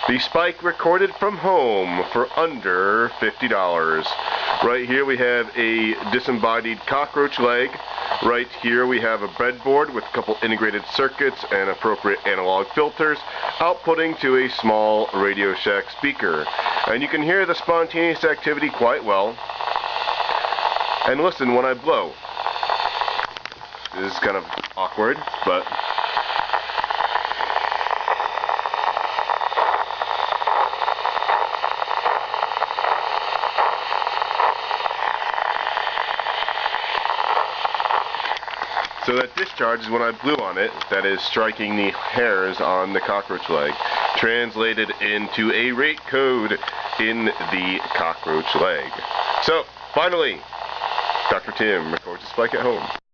The spike recorded from home for under $50. Right here we have a disembodied cockroach leg. Right here we have a breadboard with a couple integrated circuits and appropriate analog filters, outputting to a small Radio Shack speaker. And you can hear the spontaneous activity quite well. And listen when I blow. This is kind of awkward, but so that discharge is when I blew on it, that is striking the hairs on the cockroach leg, translated into a rate code in the cockroach leg. So, finally, Dr. Tim records a spike at home.